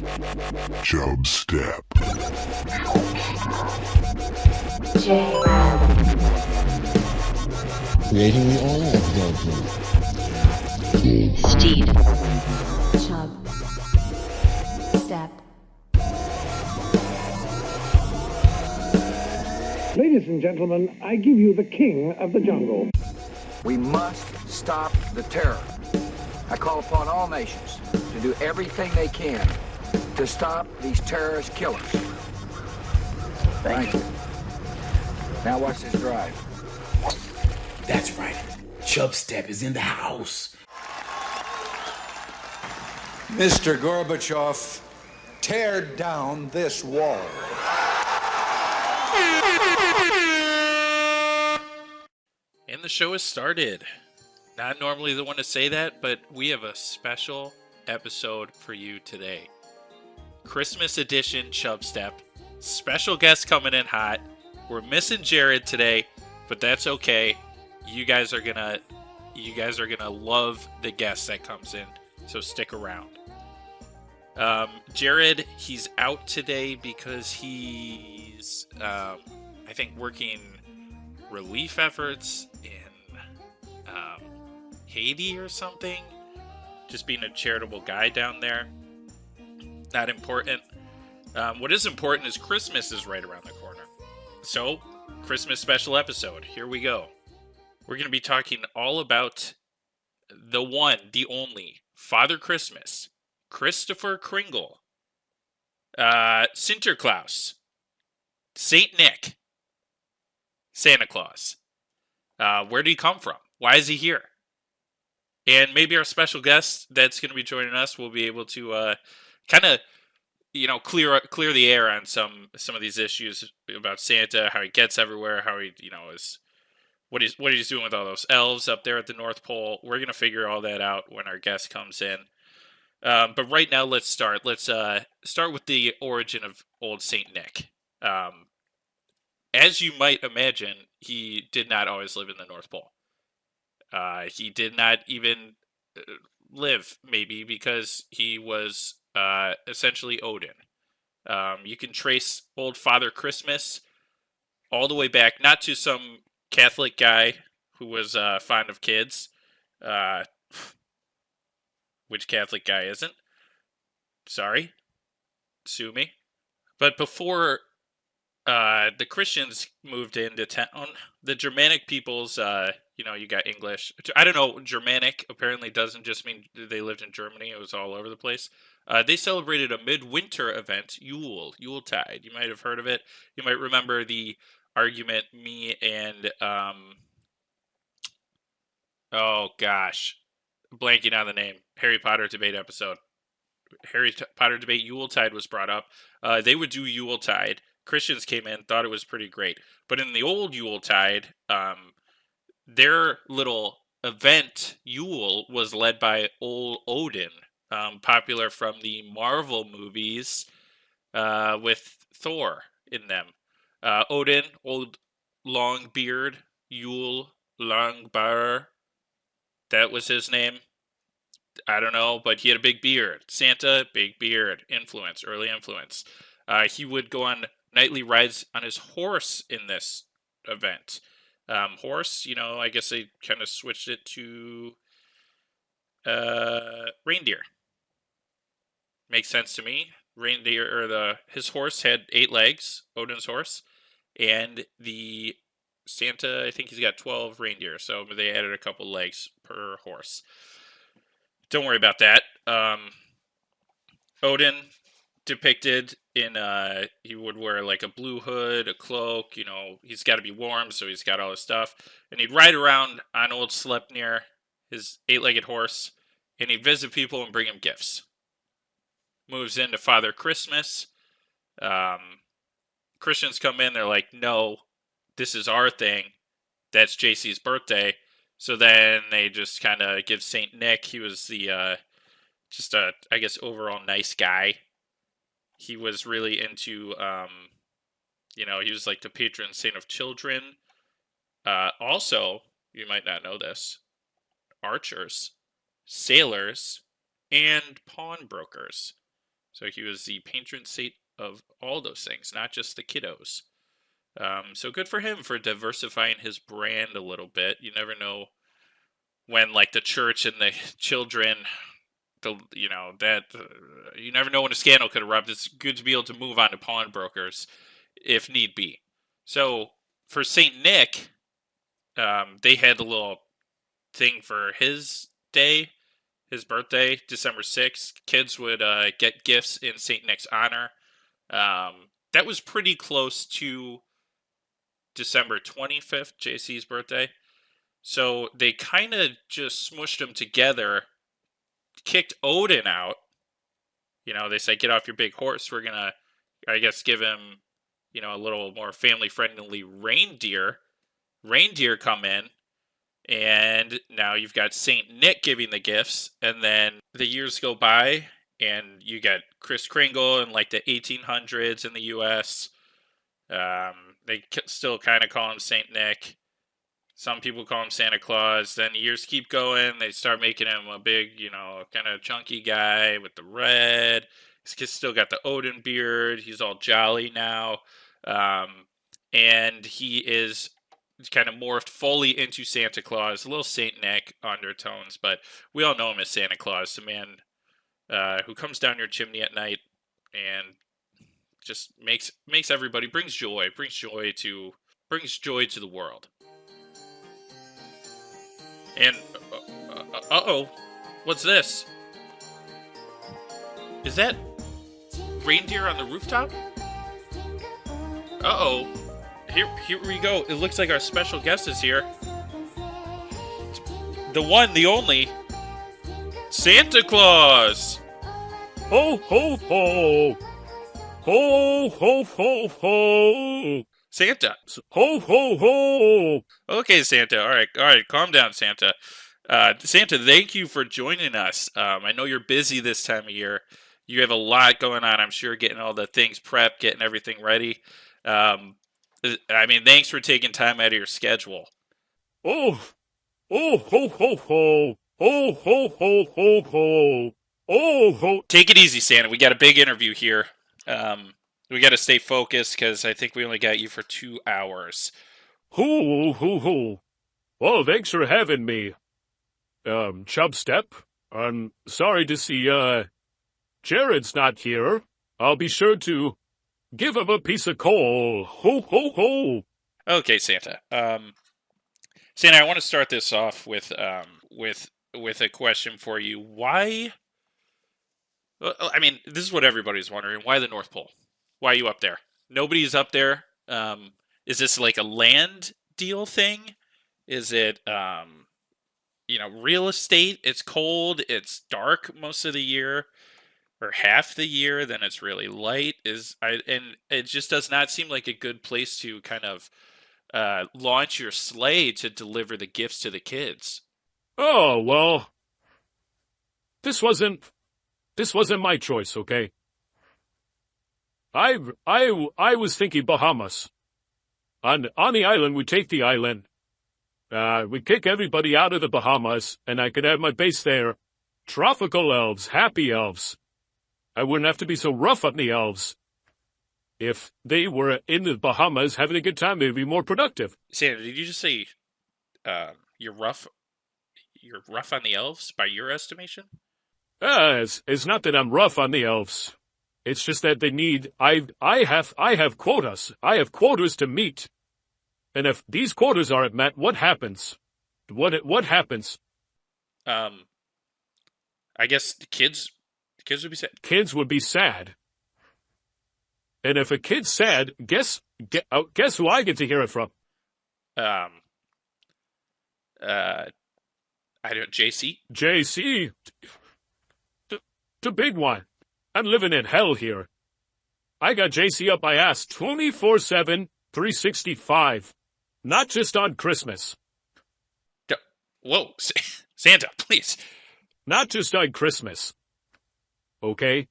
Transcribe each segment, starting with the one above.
Chubstep. Creating the oil of Steed. Chub. Step. Ladies and gentlemen, I give you the king of the jungle. We must stop the terror. I call upon all nations to do everything they can to stop these terrorist killers. Thank you. Now watch this drive. That's right. Chubstep is in the house. Mr. Gorbachev, tear down this wall. And the show has started. Not normally the one to say that, but we have a special episode for you today. Christmas edition Chubstep. Special guest coming in hot. We're missing Jared today, but that's okay. You guys are gonna love the guest that comes in, so stick around. Jared, he's out today because he's I think working relief efforts in Haiti or something. Just being a charitable guy down there. Not important. What is important is Christmas is right around the corner. So, Christmas special episode. Here we go. We're going to be talking all about the one, the only, Father Christmas, Christopher Kringle, Santa Claus, Saint Nick, Santa Claus. Where did he come from? Why is he here? And maybe our special guest that's going to be joining us will be able to kind of, clear the air on some of these issues about Santa, how he gets everywhere, how he, is what he's doing with all those elves up there at the North Pole. We're going to figure all that out when our guest comes in. But right now, let's start. Let's start with the origin of old Saint Nick. As you might imagine, he did not always live in the North Pole. He did not even live, maybe, because he was essentially Odin. You can trace old Father Christmas all the way back, not to some Catholic guy who was fond of kids. Which Catholic guy isn't? Sorry. Sue me. But before the Christians moved into town, the Germanic peoples, you got English. I don't know, Germanic apparently doesn't just mean they lived in Germany. It was all over the place. They celebrated a midwinter event, Yuletide. You might have heard of it. You might remember the argument me and, oh gosh, blanking on the name, Harry Potter debate episode. Harry Potter debate Yuletide was brought up. They would do Yuletide. Christians came in, thought it was pretty great. But in the old Yuletide, their little event, Yule, was led by old Odin, popular from the Marvel movies with Thor in them. Odin, old long beard, Yule, long bar. That was his name. I don't know, but he had a big beard. Santa, big beard. Influence, early influence. He would go on nightly rides on his horse in this event. Horse, I guess they kind of switched it to reindeer. Makes sense to me. Reindeer, or his horse had 8 legs, Odin's horse, and the Santa, I think he's got 12 reindeer, so they added a couple legs per horse. Don't worry about that. Odin depicted in, he would wear like a blue hood, a cloak, he's got to be warm, so he's got all his stuff. And he'd ride around on old Sleipnir, his 8-legged horse, and he'd visit people and bring them gifts. Moves into Father Christmas. Christians come in, they're like, no, this is our thing. That's JC's birthday. So then they just kind of give Saint Nick, he was the, I guess, overall nice guy. He was really into, he was like the patron saint of children. Also, you might not know this, archers, sailors, and pawnbrokers. So he was the patron saint of all those things, not just the kiddos. So good for him for diversifying his brand a little bit. You never know when, like, the church and the children, you never know when a scandal could erupt. It's good to be able to move on to pawnbrokers if need be. So for Saint Nick, they had a little thing for his day, his birthday, December 6th. Kids would get gifts in Saint Nick's honor. That was pretty close to December 25th, JC's birthday. So they kind of just smushed them together, kicked Odin out. They said, get off your big horse. We're going to, I guess, give him, a little more family-friendly reindeer. Reindeer come in, and now you've got Saint Nick giving the gifts, and then the years go by, and you got Kris Kringle in, like, the 1800s in the U.S., they still kind of call him Saint Nick. Some people call him Santa Claus. Then years keep going. They start making him a big, kind of chunky guy with the red. He's still got the Odin beard. He's all jolly now. And he is kind of morphed fully into Santa Claus. A little Saint Nick undertones, but we all know him as Santa Claus, the man who comes down your chimney at night and just makes everybody, brings joy to the world. And what's this? Is that reindeer on the rooftop? Here we go. It looks like our special guest is here. The one, the only, Santa Claus. Ho ho ho! Ho ho ho ho! Santa. Ho ho ho! Okay, Santa. All right. Calm down, Santa. Santa, thank you for joining us. I know you're busy this time of year. You have a lot going on, I'm sure, getting all the things prepped, getting everything ready. Thanks for taking time out of your schedule. Oh ho ho ho! Ho ho ho ho ho! Oh ho! Take it easy, Santa. We got a big interview here. We got to stay focused because I think we only got you for 2 hours. Ho ho ho! Well, thanks for having me. Chubstep. I'm sorry to see, Jared's not here. I'll be sure to give him a piece of coal. Ho ho ho! Okay, Santa. Santa, I want to start this off with a question for you. Why? This is what everybody's wondering. Why the North Pole? Why are you up there? Nobody's up there. Is this like a land deal thing? Is it, real estate? It's cold. It's dark most of the year, or half the year. Then it's really light. And it just does not seem like a good place to kind of launch your sleigh to deliver the gifts to the kids. Oh well, this wasn't my choice, okay? I was thinking Bahamas. On the island, we take the island. We kick everybody out of the Bahamas, and I could have my base there. Tropical elves, happy elves. I wouldn't have to be so rough on the elves. If they were in the Bahamas having a good time, they'd be more productive. Santa, did you just say you're rough? You're rough on the elves, by your estimation? It's not that I'm rough on the elves. It's just that they need. I have quotas. I have quotas to meet. And if these quotas aren't met, what happens? What happens? I guess the kids would be sad. Kids would be sad. And if a kid's sad, guess who I get to hear it from? I don't. JC. JC. The big one. I'm living in hell here. I got JC up my ass 24/7, 365. Not just on Christmas. Whoa, Santa, please. Not just on Christmas. Okay?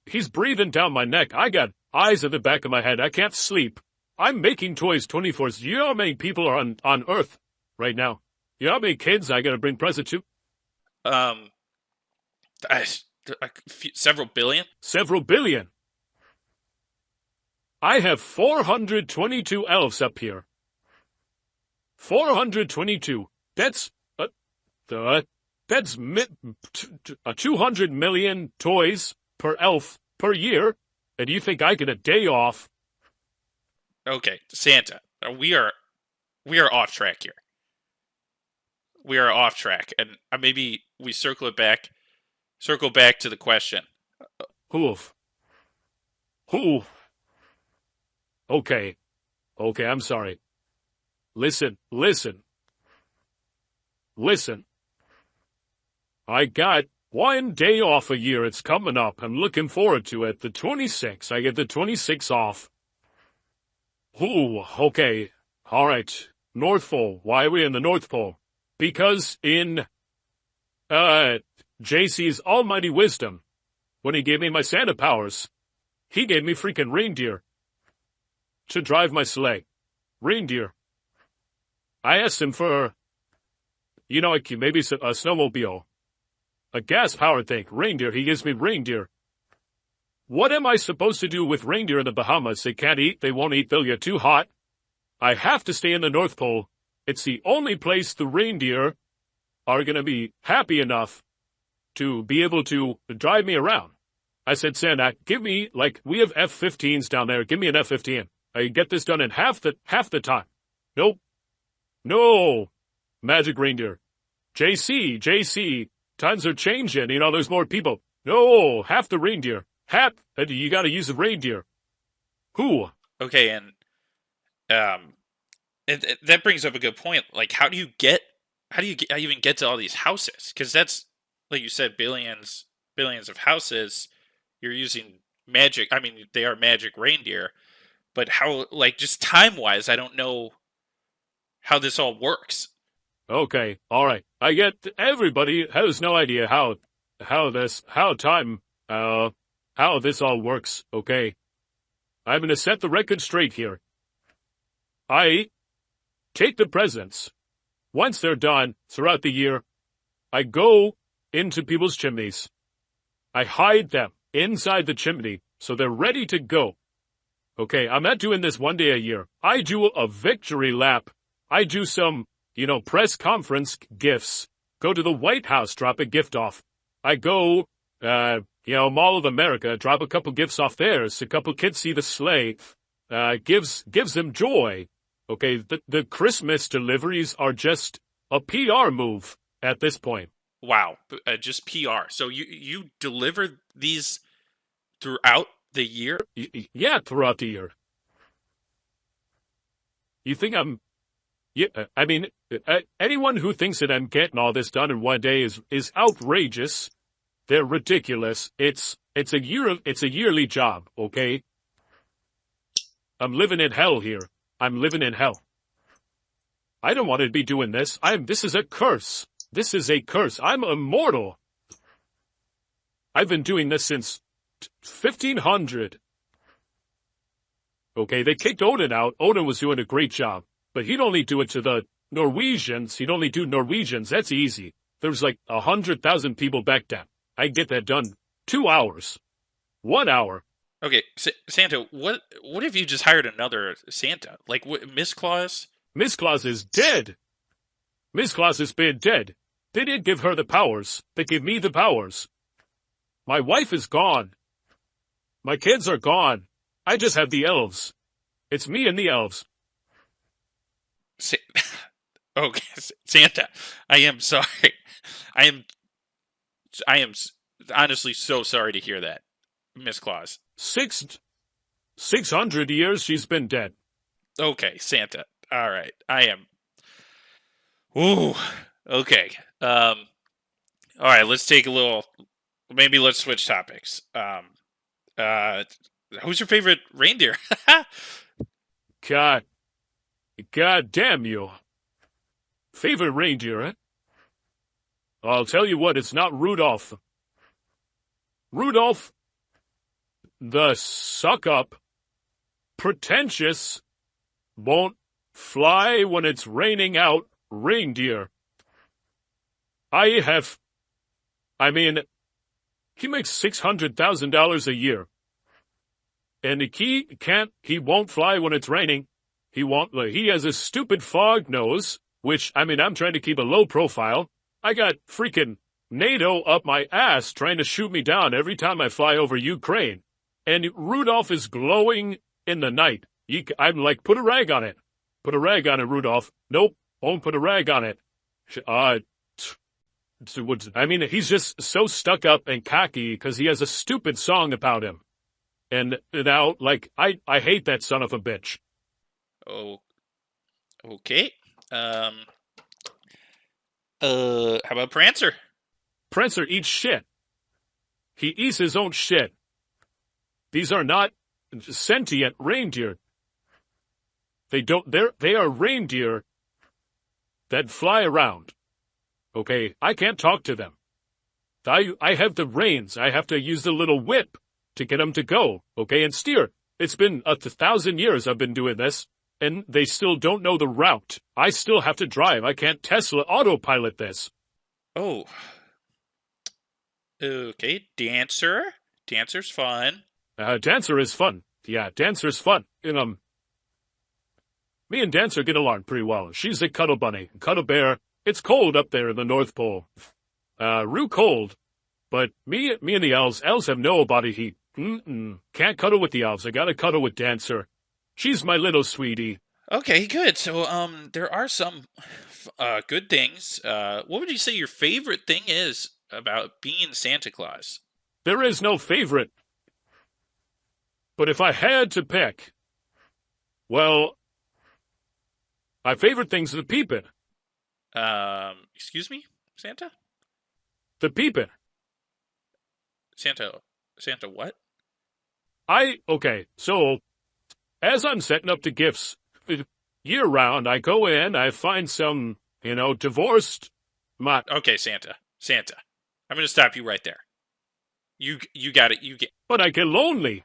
He's breathing down my neck. I got eyes at the back of my head. I can't sleep. I'm making toys 24/7. You know how many people are on Earth right now? You know how many kids I gotta bring presents to? Several billion? Several billion. I have 422 elves up here. 422. That's 200 million toys per elf per year, and you think I get a day off? Okay, Santa, we are off track here. We are off track, and maybe we circle back to the question. Oof. Okay, I'm sorry. Listen. I got one day off a year. It's coming up. I'm looking forward to it. The 26th. I get the 26th off. Ooh, okay. All right. North Pole. Why are we in the North Pole? Because in, JC's almighty wisdom, when he gave me my Santa powers, he gave me freaking reindeer to drive my sleigh. Reindeer. I asked him for, maybe a snowmobile. A gas-powered thing. Reindeer. He gives me reindeer. What am I supposed to do with reindeer in the Bahamas? They can't eat. They won't eat. They'll get too hot. I have to stay in the North Pole. It's the only place the reindeer are going to be happy enough to be able to drive me around. I said, Santa, give me, we have F-15s down there. Give me an F-15. I get this done in half the time. Nope. No. Magic reindeer. JC. Times are changing. There's more people. No. Half the reindeer. You gotta use a reindeer. Who? Okay, and that brings up a good point. How do you even get to all these houses? Because that's, like you said, billions of houses. You're using magic. I mean, they are magic reindeer, but how? Just time-wise, I don't know how this all works. Okay, all right. I get everybody has no idea how this all works. Okay, I'm gonna set the record straight here. I take the presents. Once they're done throughout the year, I go into people's chimneys. I hide them inside the chimney so they're ready to go. Okay, I'm not doing this one day a year. I do a victory lap. I do some, press conference gifts. Go to the White House, drop a gift off. I go, Mall of America, drop a couple gifts off there. So a couple kids see the sleigh. Gives them joy. Okay, the Christmas deliveries are just a PR move at this point. Wow, just PR. So you deliver these throughout the year? Yeah, throughout the year. You think I'm... Yeah, I mean, anyone who thinks that I'm getting all this done in one day is outrageous. They're ridiculous. It's a yearly job, okay? I'm living in hell here. I'm living in hell. I don't want to be doing this. This is a curse. This is a curse. I'm immortal. I've been doing this since 1500. Okay, they kicked Odin out. Odin was doing a great job. But he'd only do it to the Norwegians. He'd only do Norwegians. That's easy. There was 100,000 people back then. I get that done 2 hours. 1 hour. Okay, Santa, what if you just hired another Santa? Miss Claus? Miss Claus is dead. Miss Claus has been dead. They didn't give her the powers. They gave me the powers. My wife is gone. My kids are gone. I just have the elves. It's me and the elves. Okay, Santa, I am sorry. I am honestly so sorry to hear that, Miss Claus. 600 years she's been dead. Okay, Santa. All right, I am. Ooh. Okay. All right. Let's take a little. Maybe let's switch topics. Who's your favorite reindeer? God damn you. Favorite reindeer, eh? I'll tell you what, it's not Rudolph. Rudolph, the suck-up, pretentious, won't fly when it's raining out reindeer. He makes $600,000 a year. And he won't fly when it's raining. He has a stupid fog nose, which, I mean, I'm trying to keep a low profile. I got freaking NATO up my ass trying to shoot me down every time I fly over Ukraine. And Rudolph is glowing in the night. I'm like, put a rag on it. Put a rag on it, Rudolph. Nope, won't put a rag on it. I mean, he's just so stuck up and cocky because he has a stupid song about him. And now, like, I hate that son of a bitch. Oh, okay. How about Prancer? Prancer eats shit. He eats his own shit. These are not sentient reindeer. They are reindeer that fly around. Okay, I can't talk to them. I have the reins. I have to use the little whip to get them to go, okay, and steer. It's been 1,000 years I've been doing this, and they still don't know the route. I still have to drive. I can't Tesla autopilot this. Oh. Okay, Dancer. Dancer's fun. Dancer is fun. Yeah, Dancer's fun. Me and Dancer get along pretty well. She's a cuddle bunny, cuddle bear. It's cold up there in the North Pole. Real cold. But me and the elves have no body heat. Can't cuddle with the elves. I gotta cuddle with Dancer. She's my little sweetie. Okay, good. So, there are some good things. What would you say your favorite thing is about being Santa Claus? There is no favorite. But if I had to pick, well, my favorite thing's the peepin'. Excuse me, Santa? The peepin'. Santa what? Okay, so, as I'm setting up the gifts, year-round, I go in, I find some, divorced... Okay, Santa. I'm gonna stop you right there. You got it, But I get lonely.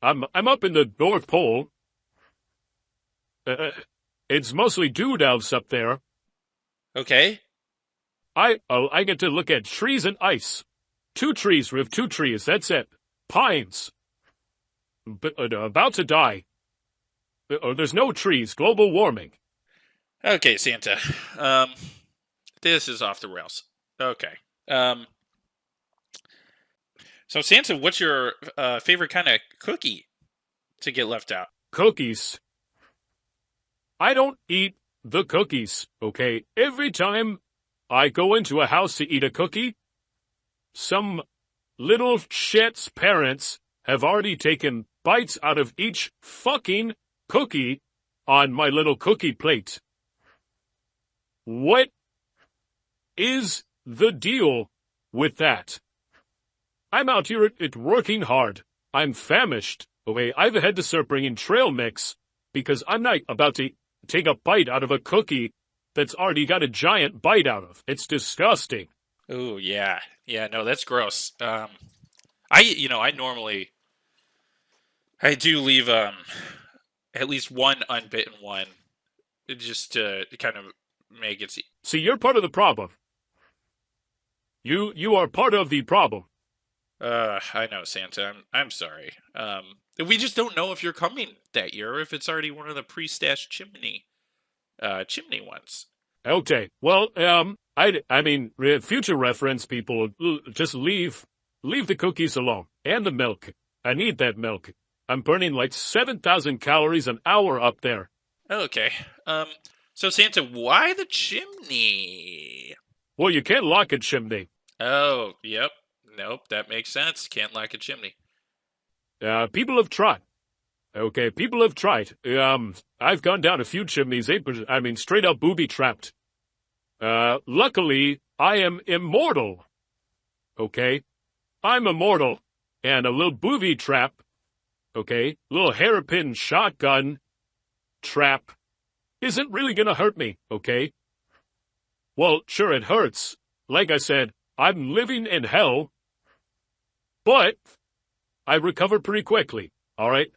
I'm up in the North Pole. It's mostly dude elves up there. Okay. I get to look at trees and ice. 2 trees, we have 2 trees, that's it. Pines. But about to die. There's no trees, global warming. Okay, Santa. This is off the rails. Okay. So Santa, what's your favorite kind of cookie to get left out? Cookies. I don't eat the cookies, okay? Every time I go into a house to eat a cookie, some little shit's parents have already taken bites out of each fucking cookie on my little cookie plate. What is the deal with that? I'm out here working hard. I'm famished. Okay, I've had to start bringing trail mix because I'm not about to take a bite out of a cookie that's already got a giant bite out of. It's disgusting. Oh, yeah. Yeah, no, that's gross. I do leave at least one unbitten one just to kind of make it. See, you're part of the problem. You are part of the problem. I know, Santa. I'm sorry. We just don't know if you're coming that year or if it's already one of the pre-stashed chimney ones. Okay. Well, I mean, future reference, people, just leave the cookies alone. And the milk. I need that milk. I'm burning like 7,000 calories an hour up there. Okay. So Santa, why the chimney? Well, you can't lock a chimney. Oh, yep. Nope, that makes sense. Can't lock a chimney. People have tried. Okay, people have tried. I've gone down a few chimneys, straight up booby-trapped. Luckily, I am immortal. Okay? I'm immortal. And a little booby trap, okay, little hairpin shotgun trap, isn't really gonna hurt me, okay? Well, sure, it hurts. Like I said, I'm living in hell, but I recovered pretty quickly, alright?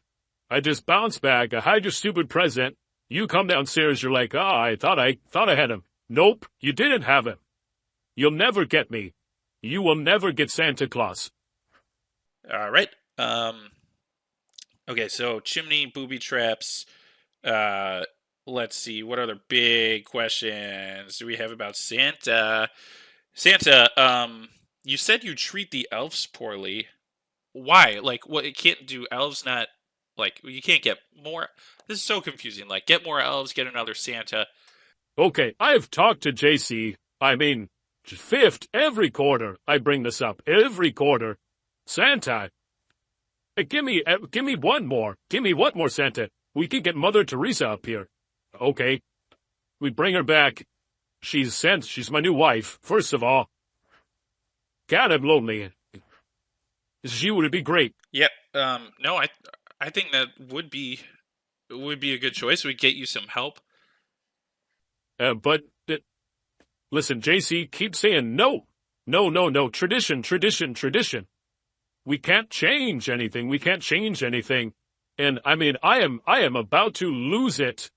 I just bounce back, I hide your stupid present, you come downstairs, you're like, I thought I had him. Nope, you didn't have him. You'll never get me. You will never get Santa Claus. All right. Okay, so chimney, booby traps. Uh, let's see. What other big questions do we have about Santa? Santa, you said you treat the elves poorly. Why? Like, what? It can't do elves not like you can't get more. This is so confusing. Like, get more elves, get another Santa. Okay, I've talked to JC. I mean, fifth, every quarter I bring this up. Every quarter. Santa. Give me one more. Give me one more, Santa. We can get Mother Teresa up here. Okay. We bring her back. She's my new wife, first of all. God, I'm lonely. She would be great. Yep. No, I think that would be a good choice. We'd get you some help. But listen, JC, keep saying no. No. Tradition. We can't change anything. And I mean, I am about to lose it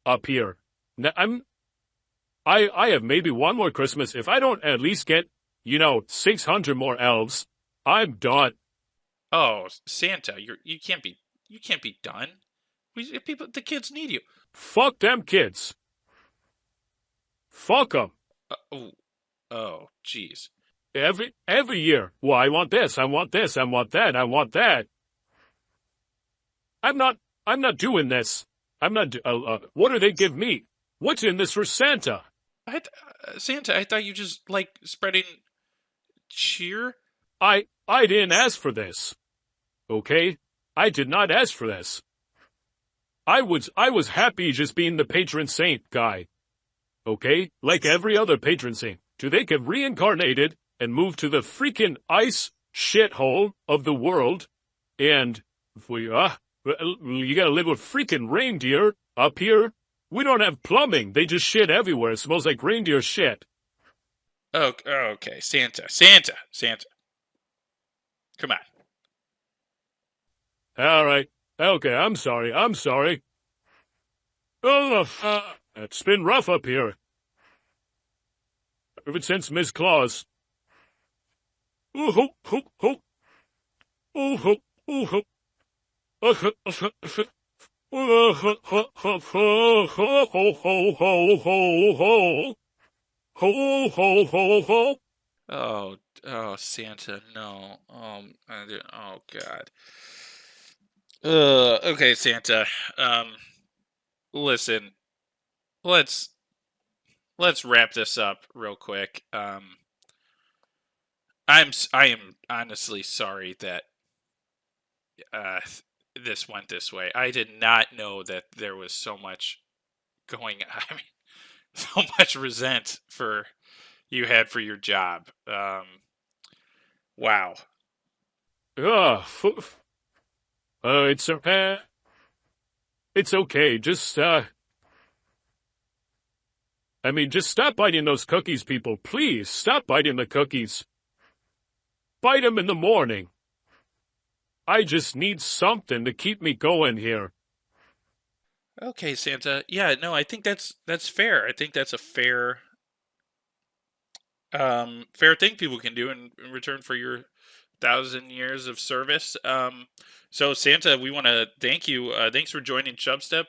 up here. Now, I have maybe one more Christmas. If I don't at least get, 600 more elves, I'm done. Oh, Santa, you can't be done. The kids need you. Fuck them kids. Fuck them. Oh, jeez. Every year. Well, I want this. I want that. I'm not doing this. What do they give me? What's in this for Santa? Santa, I thought you just like spreading cheer. I didn't ask for this. Okay? I did not ask for this. I was happy just being the patron saint guy. Okay? Like every other patron saint. Do they get reincarnated and move to the freaking ice shithole of the world? And you gotta live with freaking reindeer up here. We don't have plumbing. They just shit everywhere. It smells like reindeer shit. Oh, okay. Santa. Come on. All right. Okay, I'm sorry. Oh, it's been rough up here. Ever since Miss Claus. Oh, ho, ho, ho. Oh, ho, oh, ho. Ho, ho, ho, ho, ho, ho, ho, ho, ho, ho. Ho, ho, ho, ho. Oh, Santa, no. Oh God. Okay, Santa. Listen. Let's wrap this up real quick. I am honestly sorry that this went this way. I did not know that there was so much going. I mean, so much resent you had for your job. Wow. It's okay. Just stop biting those cookies, people. Please, stop biting the cookies. Bite them in the morning. I just need something to keep me going here. Okay, Santa. Yeah, no, I think that's fair. I think that's a fair thing people can do in return for your 1,000 years of service. So Santa, we want to thank you. Thanks for joining Chubstep.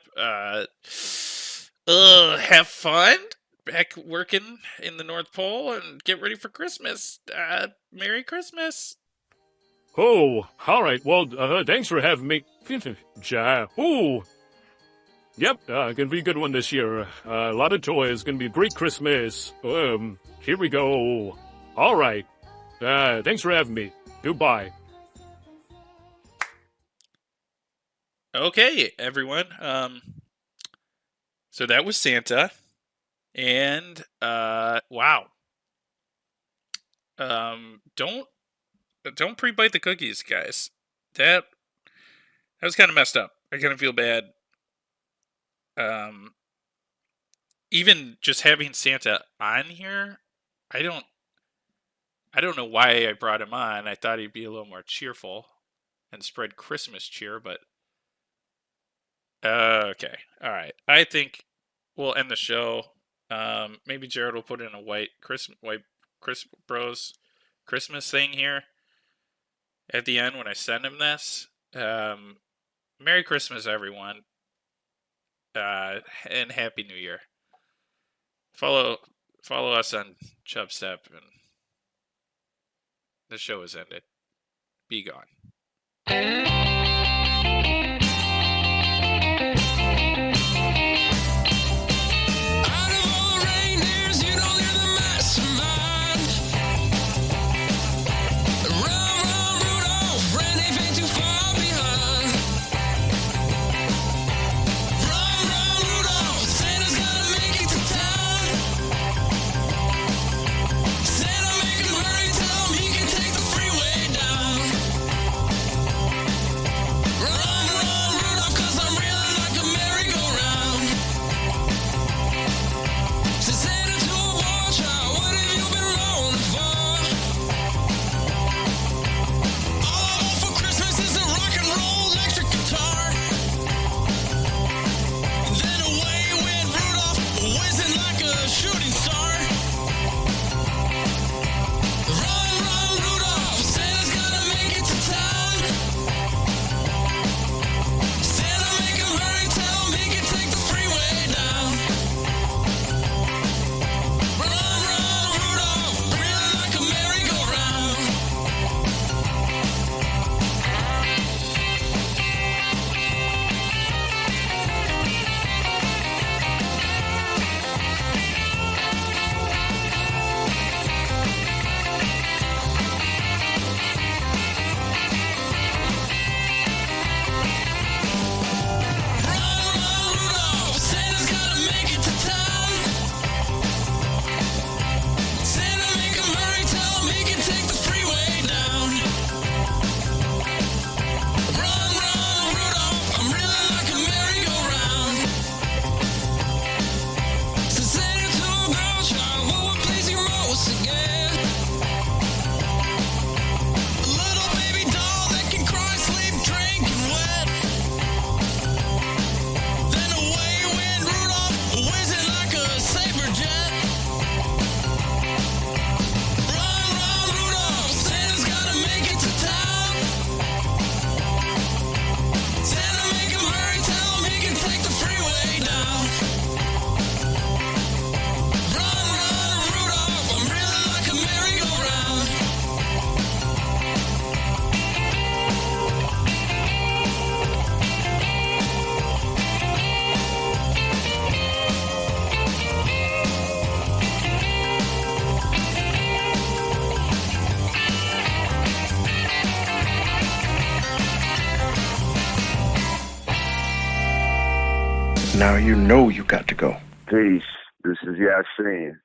Have fun back working in the North Pole and get ready for Christmas. Merry Christmas. Oh, all right. Well, thanks for having me. Ooh. Yep, gonna be a good one this year. A lot of toys. Gonna be a great Christmas. Here we go. All right. Thanks for having me. Goodbye. Okay, everyone. So that was Santa, and wow. Don't pre-bite the cookies, guys. That was kind of messed up. I kind of feel bad. Even just having Santa on here, I don't know why I brought him on. I thought he'd be a little more cheerful and spread Christmas cheer, but okay. All right. I think we'll end the show. Maybe Jared will put in a white Chris Bros Christmas thing here. at the end when I send him this. Merry Christmas, everyone. And Happy New Year. Follow us on Chubstep, and the show has ended. Be gone. Now you know you got to go. Peace. This is Yasin.